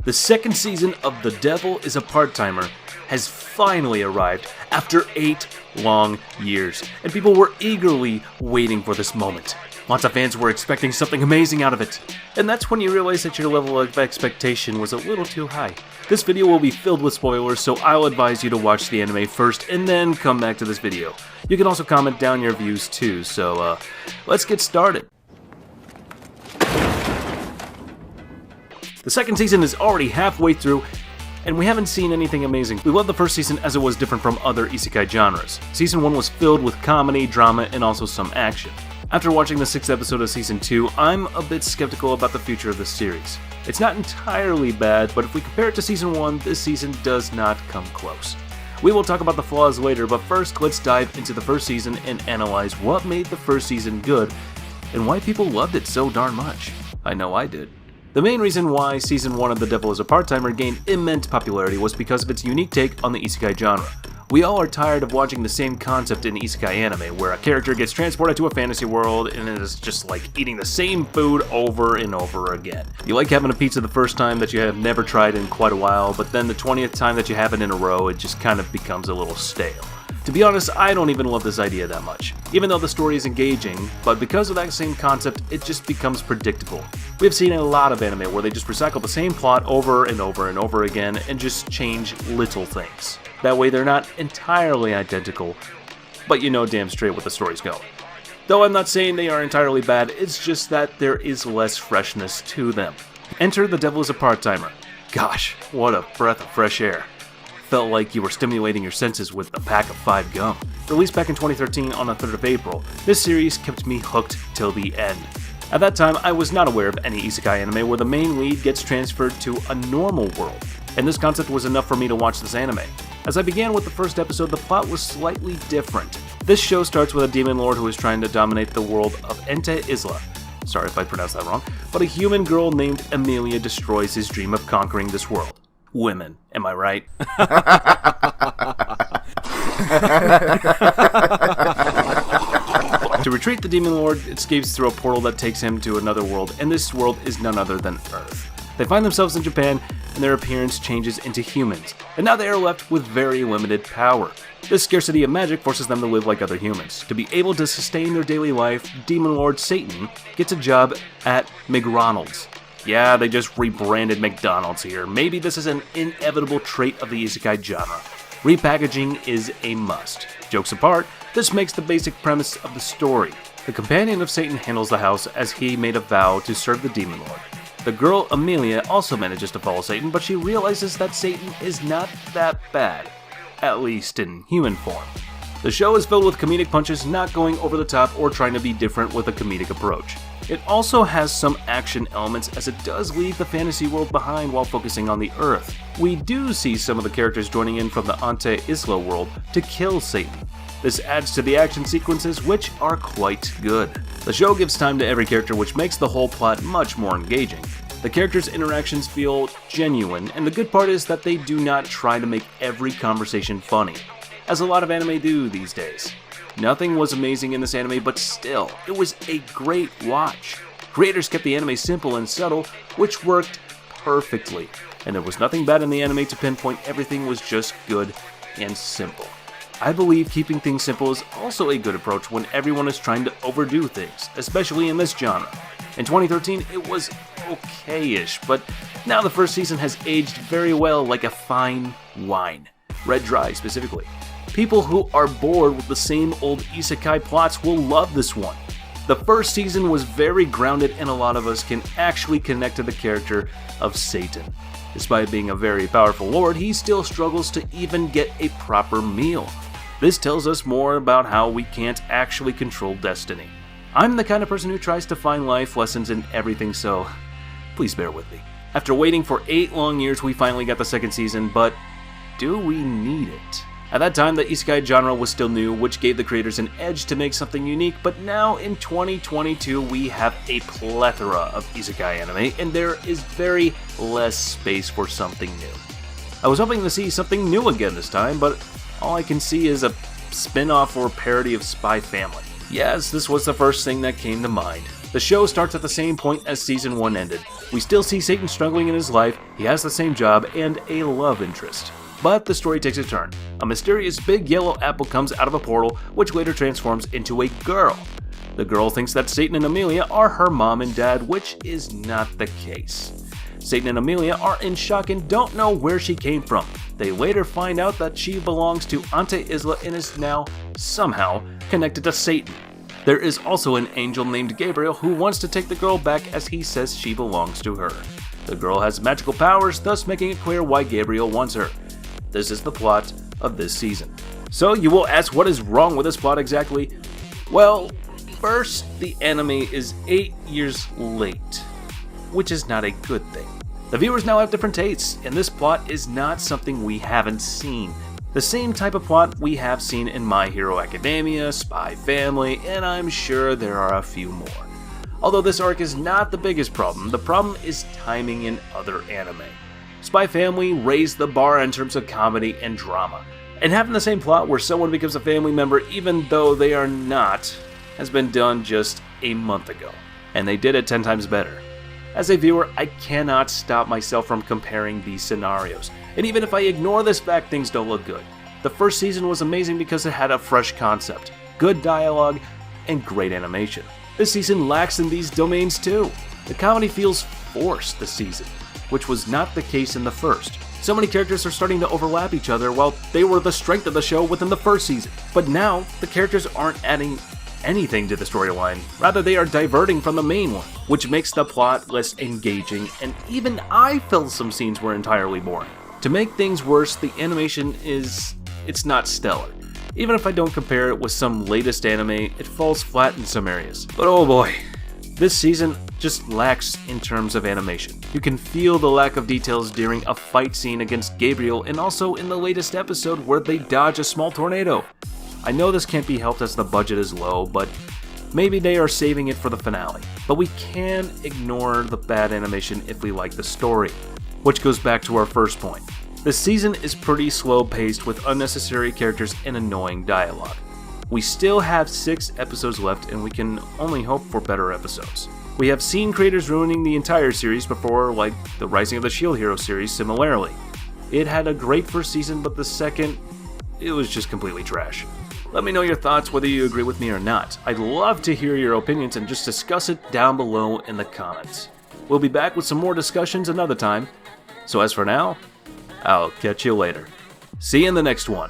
The second season of The Devil is a Part-Timer has finally arrived after 8 long years, and people were eagerly waiting for this moment. Lots of fans were expecting something amazing out of it, and that's when you realize that your level of expectation was a little too high. This video will be filled with spoilers, so I'll advise you to watch the anime first and then come back to this video. You can also comment down your views too, so let's get started. The second season is already halfway through, and we haven't seen anything amazing. We loved the first season as it was different from other isekai genres. Season 1 was filled with comedy, drama, and also some action. After watching the 6th episode of Season 2, I'm a bit skeptical about the future of this series. It's not entirely bad, but if we compare it to Season 1, this season does not come close. We will talk about the flaws later, but first let's dive into the first season and analyze what made the first season good, and why people loved it so darn much. I know I did. The main reason why Season 1 of The Devil is a Part-Timer gained immense popularity was because of its unique take on the isekai genre. We all are tired of watching the same concept in isekai anime, where a character gets transported to a fantasy world and it is just like eating the same food over and over again. You like having a pizza the first time that you have never tried in quite a while, but then the 20th time that you have it in a row, it just kind of becomes a little stale. To be honest, I don't even love this idea that much, even though the story is engaging, but because of that same concept, it just becomes predictable. We have seen a lot of anime where they just recycle the same plot over and over and over again and just change little things. That way they're not entirely identical, but you know damn straight what the story's going. Though I'm not saying they are entirely bad, it's just that there is less freshness to them. Enter The Devil is a Part-Timer. Gosh, what a breath of fresh air. Felt like you were stimulating your senses with a pack of 5 gum. Released back in 2013 on the 3rd of April, this series kept me hooked till the end. At that time, I was not aware of any isekai anime where the main lead gets transferred to a normal world, and this concept was enough for me to watch this anime. As I began with the first episode, the plot was slightly different. This show starts with a demon lord who is trying to dominate the world of Ente Isla. Sorry if I pronounced that wrong, but a human girl named Amelia destroys his dream of conquering this world. Women, am I right? To retreat, the demon lord escapes through a portal that takes him to another world, and this world is none other than Earth. They find themselves in Japan, and their appearance changes into humans, and now they are left with very limited power. This scarcity of magic forces them to live like other humans. To be able to sustain their daily life, Demon Lord Satan gets a job at McDonald's. Yeah, they just rebranded McDonald's here. Maybe this is an inevitable trait of the isekai genre. Repackaging is a must. Jokes apart, this makes the basic premise of the story. The companion of Satan handles the house as he made a vow to serve the demon lord. The girl Amelia also manages to follow Satan, but she realizes that Satan is not that bad, at least in human form. The show is filled with comedic punches, not going over the top or trying to be different with a comedic approach. It also has some action elements as it does leave the fantasy world behind while focusing on the Earth. We do see some of the characters joining in from the Ente Isla world to kill Satan. This adds to the action sequences, which are quite good. The show gives time to every character, which makes the whole plot much more engaging. The characters' interactions feel genuine, and the good part is that they do not try to make every conversation funny, as a lot of anime do these days. Nothing was amazing in this anime, but still, it was a great watch. Creators kept the anime simple and subtle, which worked perfectly, and there was nothing bad in the anime to pinpoint. Everything was just good and simple. I believe keeping things simple is also a good approach when everyone is trying to overdo things, especially in this genre. In 2013, it was okay-ish, but now the first season has aged very well like a fine wine. Red Dry specifically. People who are bored with the same old isekai plots will love this one. The first season was very grounded, and a lot of us can actually connect to the character of Satan. Despite being a very powerful lord, he still struggles to even get a proper meal. This tells us more about how we can't actually control destiny. I'm the kind of person who tries to find life lessons in everything, so please bear with me. After waiting for 8 long years, we finally got the second season, but do we need it? At that time, the isekai genre was still new, which gave the creators an edge to make something unique, but now in 2022, we have a plethora of isekai anime, and there is very less space for something new. I was hoping to see something new again this time, but all I can see is a spin-off or parody of Spy Family. Yes, this was the first thing that came to mind. The show starts at the same point as Season 1 ended. We still see Satan struggling in his life, he has the same job, and a love interest. But the story takes a turn. A mysterious big yellow apple comes out of a portal, which later transforms into a girl. The girl thinks that Satan and Amelia are her mom and dad, which is not the case. Satan and Amelia are in shock and don't know where she came from. They later find out that she belongs to Ante Isla and is now, somehow, connected to Satan. There is also an angel named Gabriel who wants to take the girl back as he says she belongs to her. The girl has magical powers, thus making it clear why Gabriel wants her. This is the plot of this season. So you will ask, what is wrong with this plot exactly? Well, first, the anime is 8 years late, which is not a good thing. The viewers now have different tastes, and this plot is not something we haven't seen. The same type of plot we have seen in My Hero Academia, Spy Family, and I'm sure there are a few more. Although this arc is not the biggest problem, the problem is timing in other anime. Spy Family raised the bar in terms of comedy and drama, and having the same plot where someone becomes a family member even though they are not has been done just a month ago, and they did it 10 times better. As a viewer, I cannot stop myself from comparing these scenarios, and even if I ignore this fact, things don't look good. The first season was amazing because it had a fresh concept, good dialogue, and great animation. This season lacks in these domains too. The comedy feels forced this season, which was not the case in the first. So many characters are starting to overlap each other while they were the strength of the show within the first season. But now, the characters aren't adding anything to the storyline, rather they are diverting from the main one, which makes the plot less engaging, and even I felt some scenes were entirely boring. To make things worse, the animation it's not stellar. Even if I don't compare it with some latest anime, it falls flat in some areas. But oh boy, this season just lacks in terms of animation. You can feel the lack of details during a fight scene against Gabriel and also in the latest episode where they dodge a small tornado. I know this can't be helped as the budget is low, but maybe they are saving it for the finale. But we can ignore the bad animation if we like the story, which goes back to our first point. This season is pretty slow paced with unnecessary characters and annoying dialogue. We still have 6 episodes left and we can only hope for better episodes. We have seen creators ruining the entire series before, like the Rising of the Shield Hero series similarly. It had a great first season, but the second, it was just completely trash. Let me know your thoughts, whether you agree with me or not. I'd love to hear your opinions and just discuss it down below in the comments. We'll be back with some more discussions another time. So as for now, I'll catch you later. See you in the next one.